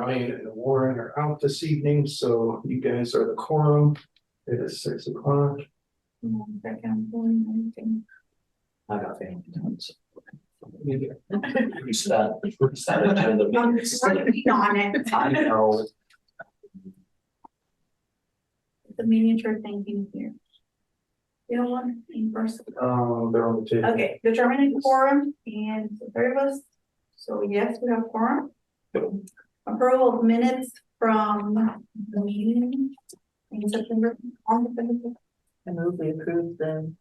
Ryan and Warren are out this evening, so you guys are the quorum. It is 6 o'clock. I got family times. Yeah. Who's that? Who's that agenda? I'm working on it. I know. The miniature thinking here. You know what, in person? They're on the table. Okay, determining quorum and the three of us. So yes, we have quorum. Approval of minutes from the meeting in September. On the 25th. I move we approve the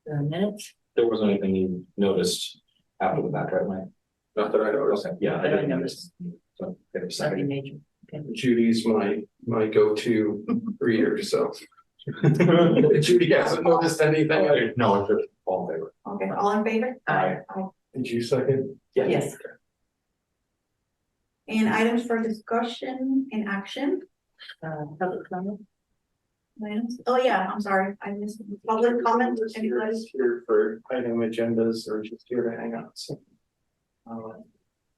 minutes. There wasn't anything you noticed after the fact, right, Mike? Not that I noticed. Yeah, I That I didn't noticed. notice. So, okay, Nothing second. major. Okay. Judy's my go-to reader, so. Judy hasn't noticed anything. No, it's just all in favor. Okay, all in favor? Aye. Did you second? Yes. And items for discussion and action. Public comment. Items. Oh yeah, I'm sorry, I missed public comment. Anybody? Just here for item agendas or just here to hang out, so.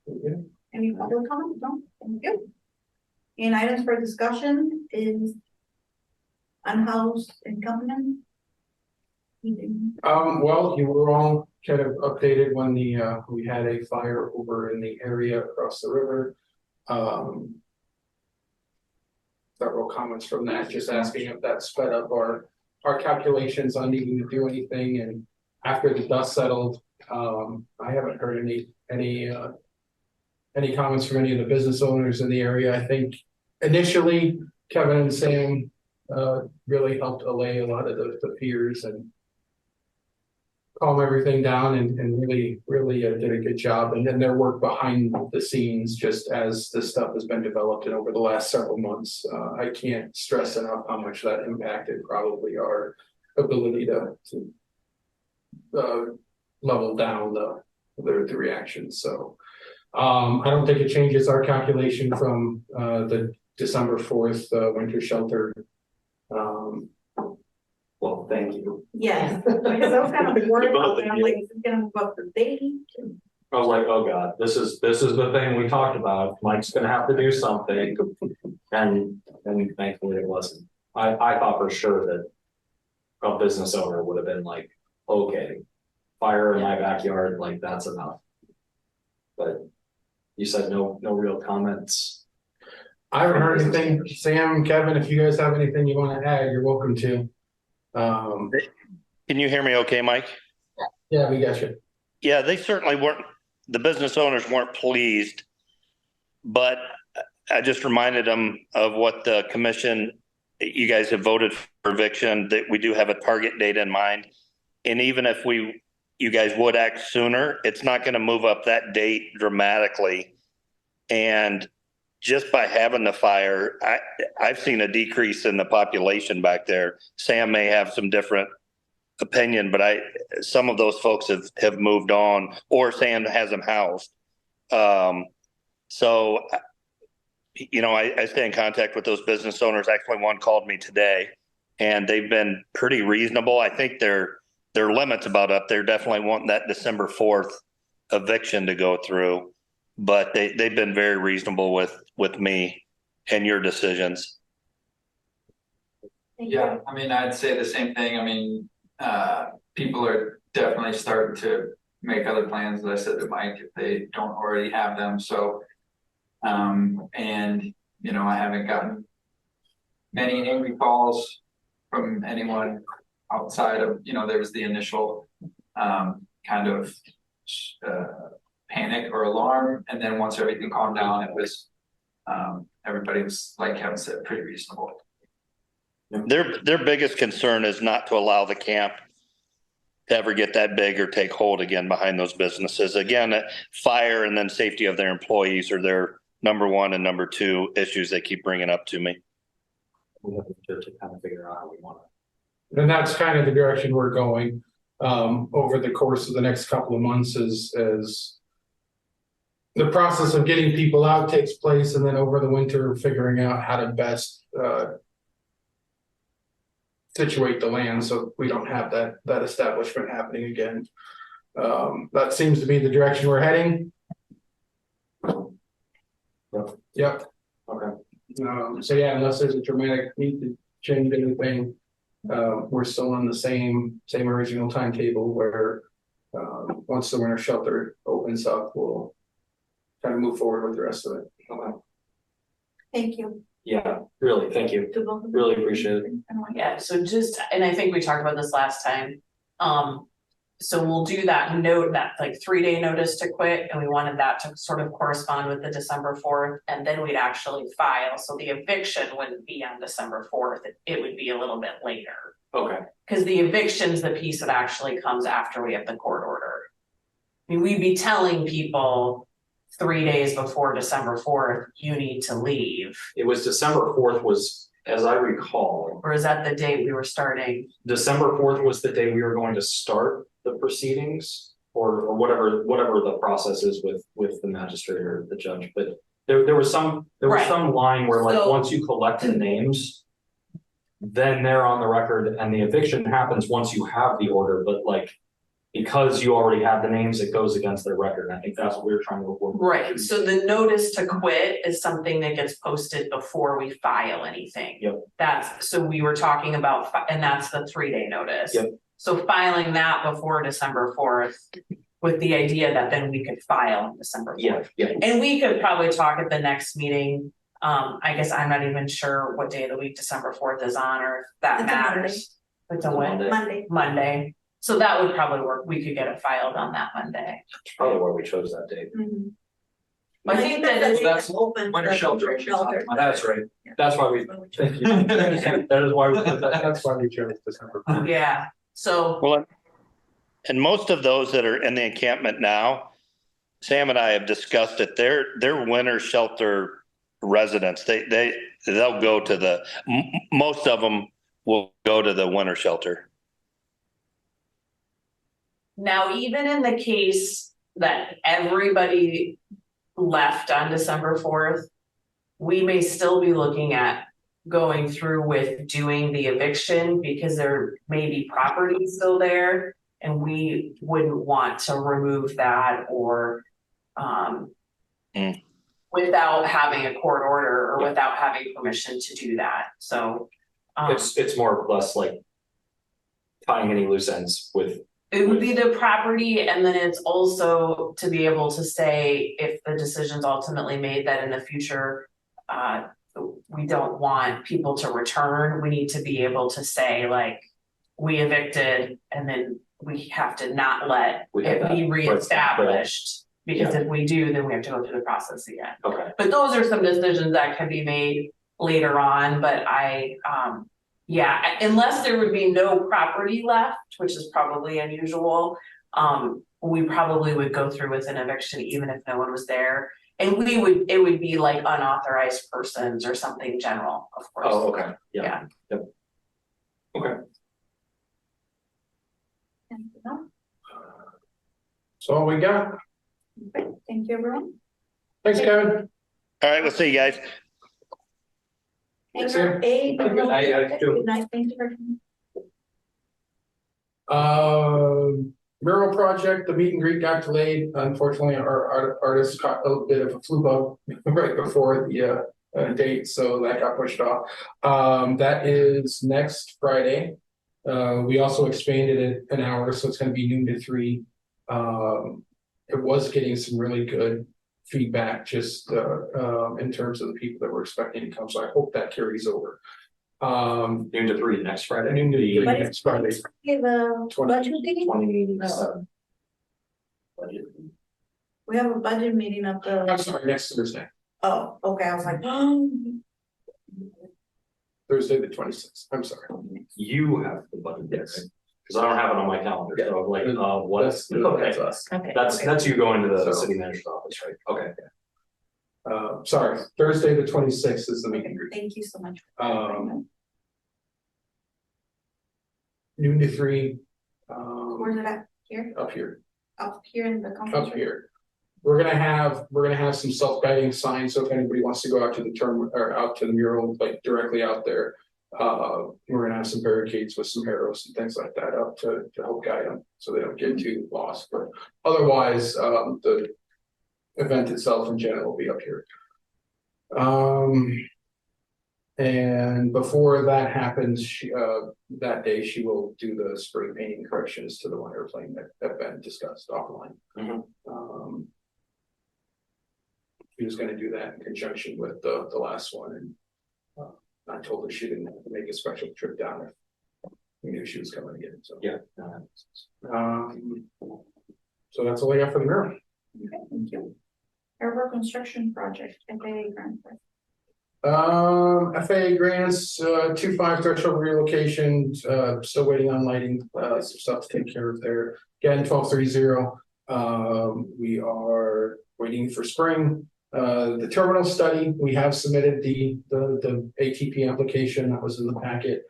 Yeah. Any public comment? No, thank you. And items for discussion is unhoused encampment. Well, you were all kind of updated when we had a fire over in the area across the river. Several comments from that, just asking if that sped up our calculations on needing to do anything. And after the dust settled, I haven't heard any comments from any of the business owners in the area. I think initially Kevin and Sam really helped allay a lot of the fears and calm everything down and really did a good job. And then their work behind the scenes, just as this stuff has been developed and over the last several months, I can't stress enough how much that impacted probably our ability to level down the reactions. So I don't think it changes our calculation from the December 4th winter shelter. Well, thank you. Yes, because I was kind of worried about that. I'm like, is it gonna move up the date? I was like, oh God, this is the thing we talked about. Mike's gonna have to do something. And thankfully it wasn't. I thought for sure that a business owner would have been like, okay, fire in my backyard, like that's enough. But you said no real comments. I haven't heard anything. Sam, Kevin, if you guys have anything you want to add, you're welcome to. Can you hear me okay, Mike? Yeah, we got you. Yeah, they certainly weren't, the business owners weren't pleased, but I just reminded them of what the commission, you guys have voted for eviction, that we do have a target date in mind. And even if you guys would act sooner, it's not going to move up that date dramatically. And just by having the fire, I've seen a decrease in the population back there. Sam may have some different opinion, but some of those folks have moved on, or Sam has them housed. So, you know, I stay in contact with those business owners. Actually, one called me today, and they've been pretty reasonable. I think their limits about up there definitely wanting that December 4th eviction to go through. But they've been very reasonable with me and your decisions. Yeah, I mean, I'd say the same thing. I mean, people are definitely starting to make other plans, as I said to Mike, if they don't already have them. So, and, you know, I haven't gotten many angry calls from anyone outside of, you know, there was the initial kind of panic or alarm, and then once everything calmed down, it was everybody was, like Kevin said, pretty reasonable. Their biggest concern is not to allow the camp to ever get that big or take hold again behind those businesses. Again, fire and then safety of their employees are their number one and number two issues they keep bringing up to me. We have to kind of figure out how we want to. And that's kind of the direction we're going over the course of the next couple of months as the process of getting people out takes place, and then over the winter figuring out how to best situate the land so we don't have that establishment happening again. That seems to be the direction we're heading. Yep. Okay. So yeah, unless there's a dramatic need to change anything, we're still on the same original timetable where, once the winter shelter opens up, we'll kind of move forward with the rest of it. Okay. Thank you. Yeah, really, thank you. to both of Really you. appreciate it. Yeah, so just, and I think we talked about this last time. So we'll do that note, that like 3-day notice to quit, and we wanted that to sort of correspond with the December 4th, and then we'd actually file, so the eviction wouldn't be on December 4th, it would be a little bit later. Okay. Cause the eviction's the piece that actually comes after we have the court order. I mean, we'd be telling people 3 days before December 4th, you need to leave, It was December 4th was, as I recall, or is that the date we were starting? December 4th was the day we were going to start the proceedings, or whatever the process is with the magistrate or the judge, but there was some Right. line where, like, So- once you collect the names, then they're on the record, and the eviction happens once you have the order, but like, because you already have the names, it goes against their record, and I think that's what we were trying to avoid. Right, so the notice to quit is something that gets posted before we file anything. Yep. That's, so we were talking about, and that's the 3-day notice. Yep. So filing that before December 4th, with the idea that then we could file on December 4th. Yeah. And we could probably talk at the next meeting, I guess I'm not even sure what day of the week December 4th is on, or if that It's a Monday. matters. It's a Wednesday. Monday. Monday, so that would probably work, we could get it filed on that Monday. That's probably why we chose that date. Mhm. I think that is, That's open. winter for shelter. shelter. That's right. That's why we, thank you. That is why we, that's why we chose December. yeah, so. Well, and most of those that are in the encampment now, Sam and I have discussed it, they're winter shelter residents. They'll go to the, most of them will go to the winter shelter. Now, even in the case that everybody left on December 4th, we may still be looking at going through with doing the eviction because there may be property still there. And we wouldn't want to remove that or without having a court order or without having permission to do that. So It's more or less like tying any loose ends with. it would be the property, and then it's also to be able to say if the decision's ultimately made that in the future, we don't want people to return, we need to be able to say like, we evicted and then we have to not let it be reestablished. Because if we do, then we have to go through the process again. Okay. But those are some decisions that can be made later on, but yeah, unless there would be no property left, which is probably unusual, we probably would go through with an eviction even if no one was there. And it would be like unauthorized persons or something general, of course. Oh, okay, yeah. Yep. Okay. That's all we got. Okay, thank you, everyone. Thanks, Kevin. All right, we'll see you guys. Thanks, Number 8. Good night, guys. Good night, thank you. Mural project, the meet and greet got delayed. Unfortunately, our artist caught a little bit of a flu bug right before the date, so that got pushed off. That is next Friday. We also expanded it an hour, so it's gonna be noon to 3. It was getting some really good feedback just in terms of the people that were expecting to come, so I hope that carries over. Noon to 3 next Friday. Noon to 3 But next Friday. The budget meeting, 27. we have a budget meeting of I'm the, sorry, next Thursday, oh, okay, I was like, Thursday the 26th. I'm sorry. You have the budget there, Yes. right? Because I don't have it on my calendar, so like, what's, That's okay, us. okay. that's you going to the So- city manager's office, right? Okay. Sorry, Thursday the 26th is the meet and greet. Thank you so much. Noon to 3. Where's it at? Here? Up here. Up here in the conference Up room? here. We're gonna have some self-guiding signs, so if anybody wants to go out to the term or out to the mural, like directly out there. We're gonna have some barricades with some arrows and things like that up to help guide them, so they don't get too lost, but otherwise, the event itself in general will be up here. And before that happens, that day she will do the spray painting corrections to the one airplane that have been discussed offline. She was gonna do that in conjunction with the last one, and I told her she didn't have to make a special trip down if we knew she was coming again, so. Yeah. So that's all I got for the mirror. Okay, thank you. Airport construction project, FAA grant. FAA grants, 2.5 threshold relocation, still waiting on lighting, some stuff to take care of there. Again, 1230. We are waiting for spring. The terminal study, we have submitted the ATP application that was in the packet.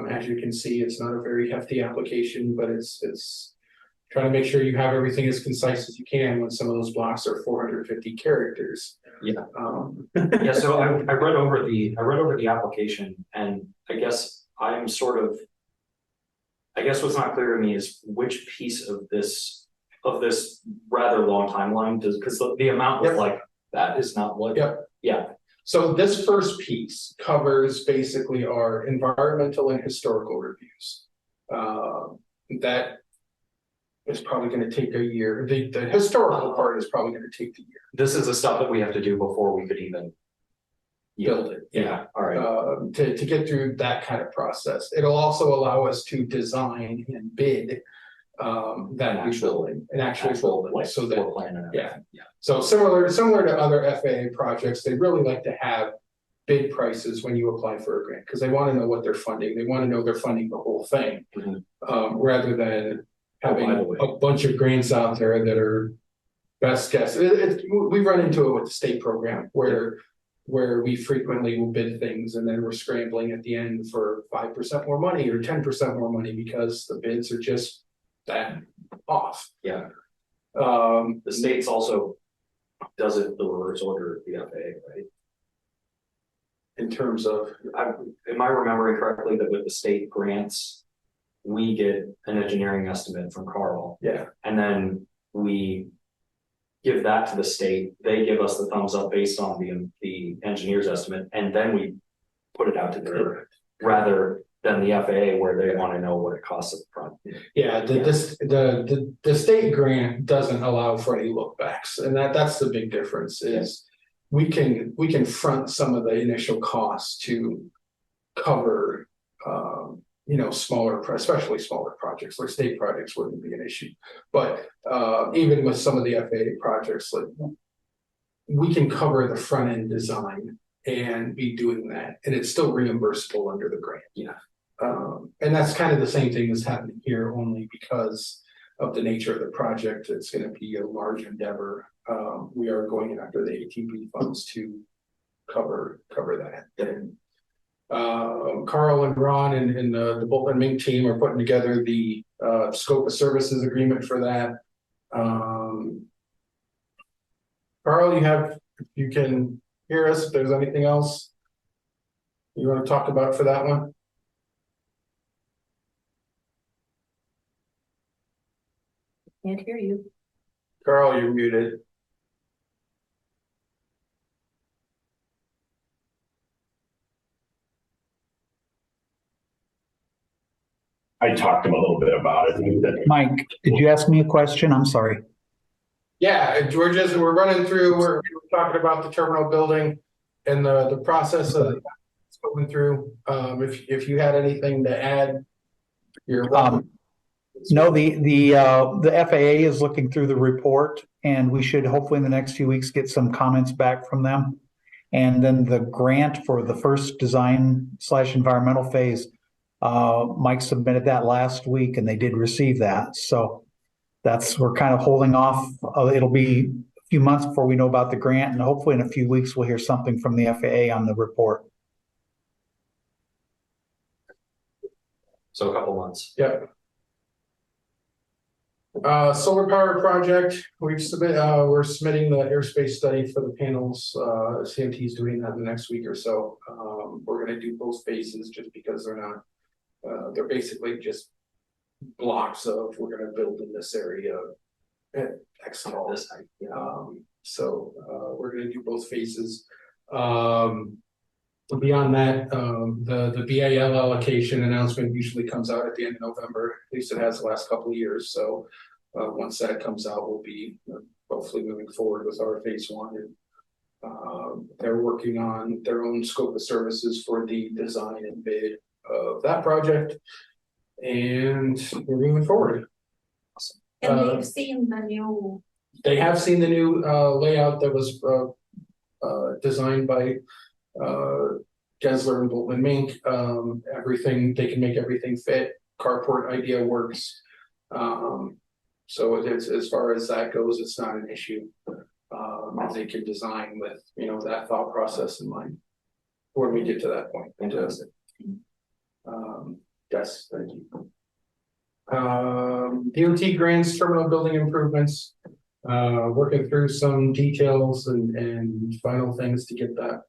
As you can see, it's not a very hefty application, but it's trying to make sure you have everything as concise as you can when some of those blocks are 450 characters. Yeah. Yeah, so I read over the application, and I guess what's not clear to me is which piece of this rather long timeline does, because the amount of like that is not what. Yep. Yeah. So this first piece covers basically our environmental and historical reviews. That is probably going to take a year. The historical part is probably going to take the year. This is the stuff that we have to do before we could even build it. Yeah. All right. To get through that kind of process. It'll also allow us to design and bid that actual building. Like so that floor plan and everything. Yeah. So similar to other FAA projects, they really like to have bid prices when you apply for a grant, because they want to know what they're funding. They want to know they're funding the whole thing, rather than having a bunch of grants out there that are best guess. We run into it with the state program where we frequently will bid things and then we're scrambling at the end for 5% more money or 10% more money because the bids are just that off. Yeah. The states also does it the reverse order of the FAA, right? In terms of, am I remembering correctly that with the state grants, we get an engineering estimate from Carl. Yeah. And then we give that to the state. They give us the thumbs up based on the engineer's estimate, and then we put it out to bid, rather than the FAA where they want to know what it costs up front. Yeah, the state grant doesn't allow for any look backs, and that's the big difference is we can front some of the initial costs to cover especially smaller projects. Like state projects wouldn't be an issue, but even with some of the FAA projects, like we can cover the front end design and be doing that, and it's still reimbursable under the grant. Yeah. And that's kind of the same thing that's happening here, only because of the nature of the project. It's going to be a large endeavor. We are going after the ATP funds to cover that. And Carl and Ron and the Bolton Mink team are putting together the scope of services agreement for that. Carl, you can hear us if there's anything else you want to talk about for that one? Can't hear you. Carl, you're muted. I talked to him a little bit about it. Mike, did you ask me a question? I'm sorry. Yeah, we're running through, we're talking about the terminal building and the process of going through. If you had anything to add, you're welcome. No, the FAA is looking through the report, and we should hopefully in the next few weeks get some comments back from them. And then the grant for the first design/environmental phase, Mike submitted that last week, and they did receive that. So we're kind of holding off. It'll be a few months before we know about the grant, and hopefully in a few weeks we'll hear something from the FAA on the report. So a couple months. Yep. Solar power project. We're submitting the airspace study for the panels. CMT is doing that in the next week or so. We're going to do both phases just because they're not. They're basically just blocks of we're going to build in this area at X this height. So we're going to do both phases. Beyond that, the BAL allocation announcement usually comes out at the end of November, at least it has the last couple of years, so. Once that comes out, we'll be hopefully moving forward with our phase one. And they're working on their own scope of services for the design and bid of that project. And we're moving forward. And they've seen the new. They have seen the new layout that was designed by Gensler and Boltman Mink. Everything, they can make everything fit. Carport idea works. So it's, as far as that goes, it's not an issue. They can design with, that thought process in mind when we get to that point. Fantastic. Yes, thank you. DOT grants, terminal building improvements, working through some details and final things to get that,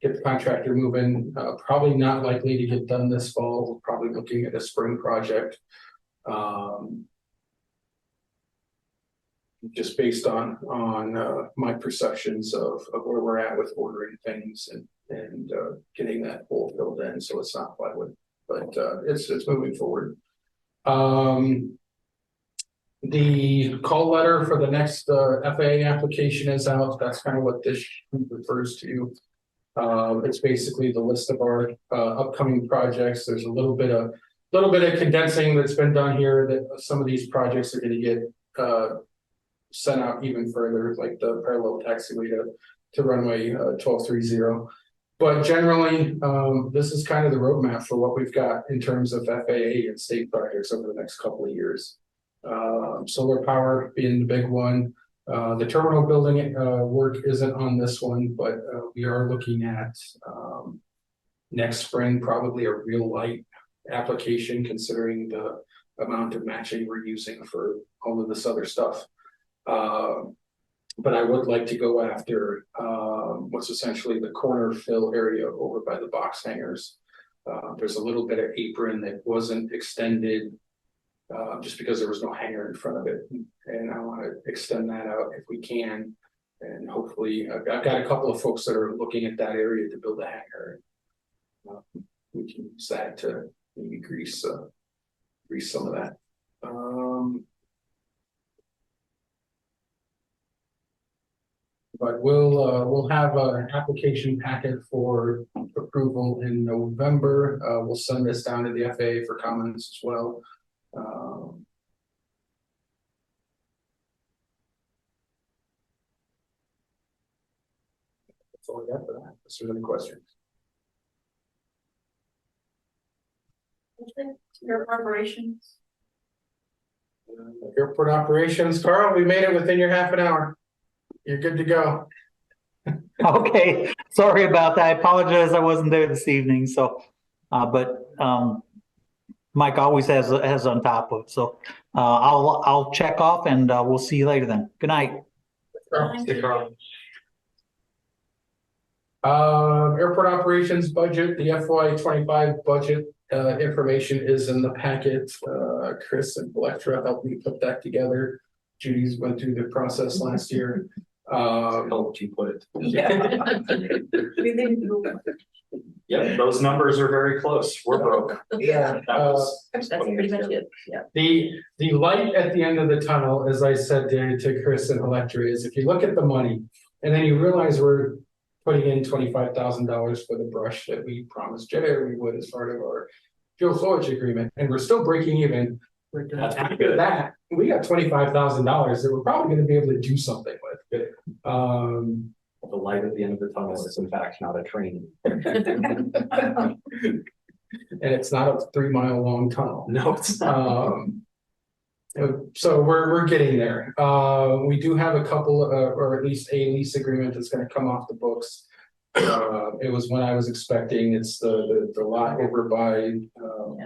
get the contractor moving. Probably not likely to get done this fall. We're probably looking at a spring project. Just based on my perceptions of where we're at with ordering things and getting that hole filled in, so it's not plywood, but it's moving forward. The call letter for the next FAA application is out. That's kind of what this refers to. It's basically the list of our upcoming projects. There's a little bit of condensing that's been done here, that some of these projects are going to get sent out even further, like the parallel taxiway to runway 1230. But generally, this is kind of the roadmap for what we've got in terms of FAA and state projects over the next couple of years. Solar power being the big one. The terminal building work isn't on this one, but we are looking at next spring probably a real light application, considering the amount of matching we're using for all of this other stuff. But I would like to go after what's essentially the corner fill area over by the box hangers. There's a little bit of apron that wasn't extended just because there was no hanger in front of it, and I want to extend that out if we can. And hopefully, I've got a couple of folks that are looking at that area to build a hanger. We can use that to maybe grease some of that. But we'll have an application packet for approval in November. We'll send this down to the FAA for comments as well. That's all I got for that. Is there any questions? Your operations. Airport operations, Carl, we made it within your half an hour. You're good to go. Okay, sorry about that. I apologize I wasn't there this evening, so, but Mike always has on top of it, so I'll check off and we'll see you later then. Good night. Airport operations budget, the FY25 budget information is in the packet. Chris and Electra helped me put that together. Judy's went through the process last year. Helped you put it. Yeah. Yep, those numbers are very close. We're broke. Yeah. That's pretty much it. Yeah. The light at the end of the tunnel, as I said to Chris and Electra, is if you look at the money and then you realize we're putting in $25,000 for the brush that we promised Jared we would as part of our fuel storage agreement, and we're still breaking even. After that, we got $25,000 that we're probably going to be able to do something with. The light at the end of the tunnel is in fact not a train. And it's not a 3 mile long tunnel. No, it's not. So we're getting there. We do have a couple or at least a lease agreement that's going to come off the books. It was when I was expecting. It's the lot over by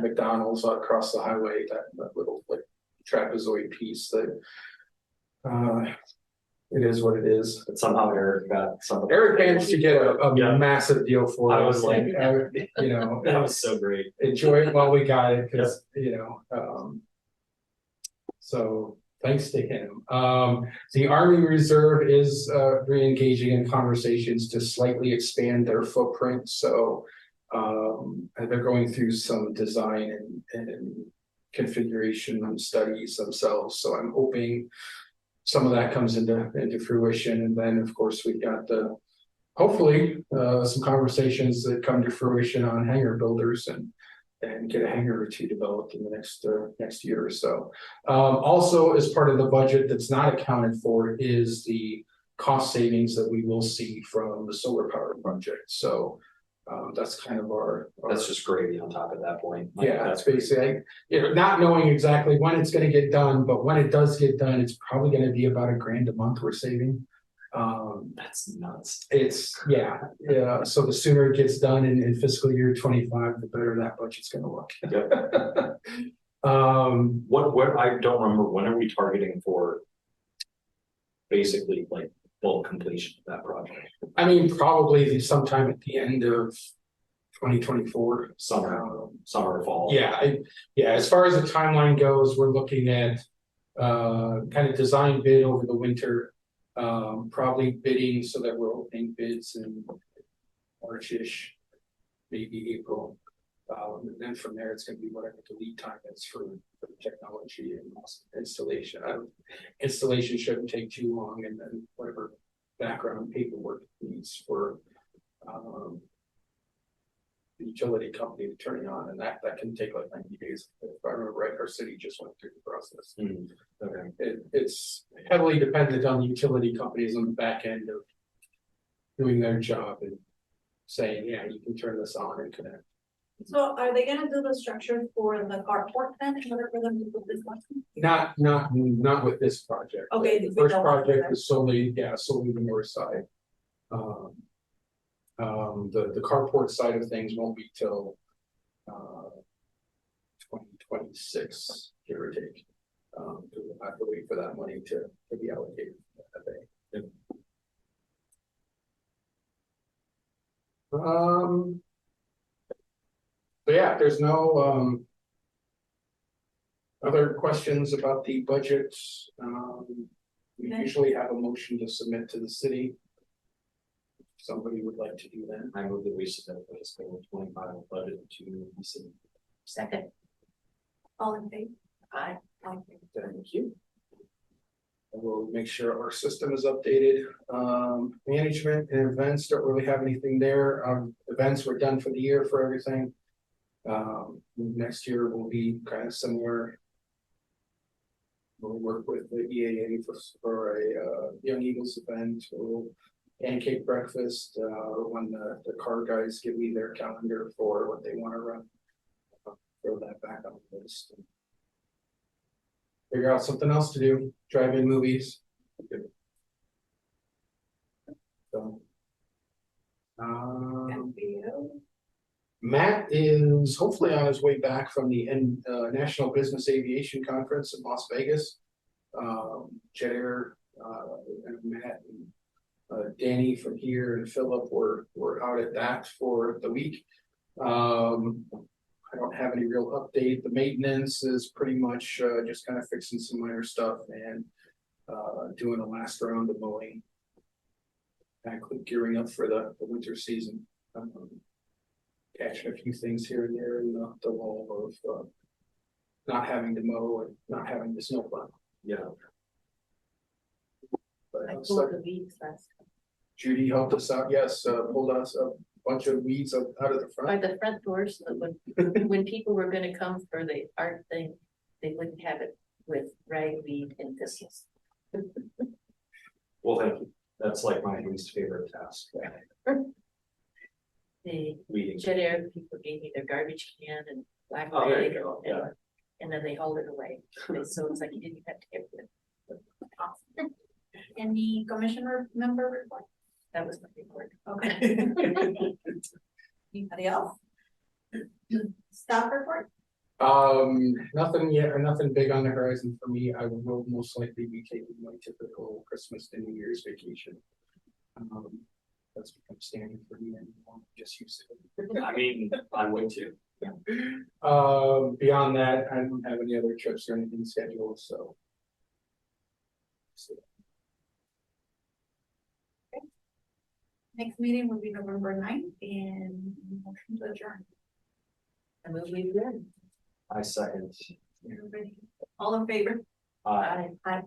McDonald's across the highway, that little like trapezoid piece that it is what it is. But somehow Eric got some. Eric managed to get a massive deal for it. I was like, that was so great. Enjoy it while we got it, because so thanks to him. The Army Reserve is re-engaging in conversations to slightly expand their footprint. So they're going through some design and configuration studies themselves. So I'm hoping some of that comes into fruition. And then of course we've got hopefully some conversations that come to fruition on hangar builders and get a hangar or two developed in the next year or so. Also, as part of the budget that's not accounted for is the cost savings that we will see from the solar power project. So that's kind of our That's just gravy on top of that point. Like, yeah, that's basically, not knowing exactly when it's going to get done, but when it does get done, it's probably going to be about $1,000 a month we're saving. That's nuts. It's yeah. So the sooner it gets done in fiscal year 25, the better that budget's going to look. Yep. What I don't remember, when are we targeting for basically like full completion of that project? I mean, probably sometime at the end of 2024. Summer or fall. Yeah, as far as the timeline goes, we're looking at kind of design bid over the winter. Probably bidding so that we're opening bids in March-ish, maybe April. And then from there, it's going to be whatever the lead time is for the technology and installation. Installation shouldn't take too long, and then whatever background paperwork needs for the utility company to turn it on, and that can take like 90 days. If I remember right, our city just went through the process. Okay. It's heavily dependent on the utility companies on the back end of doing their job and saying, yeah, you can turn this on and connect. So are they gonna do the structure for the carport then in order for them to put this one? Not with this project. Okay. The first project is solely the north side. The carport side of things won't be till 2026, give or take. We'll have to wait for that money to be allocated. So yeah, there's no other questions about the budget. We usually have a motion to submit to the city. Somebody would like to do that. I move that we submit the fiscal 25 budget to the city. Second. All in favor? Aye. Thank you. And we'll make sure our system is updated. Management and events don't really have anything there. Events were done for the year for everything. Next year will be kind of similar. We'll work with the EAA for a Young Eagles event. We'll pancake breakfast when the car guys give me their calendar for what they want to run. Throw that back on the list. And figure out something else to do. Drive-in movies. So, Matt is hopefully on his way back from the National Business Aviation Conference in Las Vegas. Jet Air and Matt and Danny from here and Philip were out at that for the week. I don't have any real update. The maintenance is pretty much just kind of fixing some minor stuff and doing a last round of mowing. Actually gearing up for the winter season. Catching a few things here and there in the lull of not having to mow and not having the snowplow. Yeah. But I pulled the weeds last. Judy helped us out. Yes, pulled us a bunch of weeds out of the front. By the front door, so that when people were gonna come for the art thing, they wouldn't have it with ragweed and thistles. Well, thank you. That's like my least favorite task. The Weeding. Jet Air people gave me their garbage can and black Oh, there rag, you go. Yeah. and then they hauled it away. So it's like you didn't have to get rid of it. Any commissioner member report? That was my report. Okay. Anybody else? Staff report? Nothing yet, or nothing big on the horizon for me. I will most likely be taking my typical Christmas and New Year's vacation. That's become standard for me and I'm just used to it. I mean, I would too. Beyond that, I don't have any other trips or anything scheduled, so Next meeting will be November 9th and motion to adjourn. I move we adjourn. I second. Everybody, all in favor? Aye. Aye.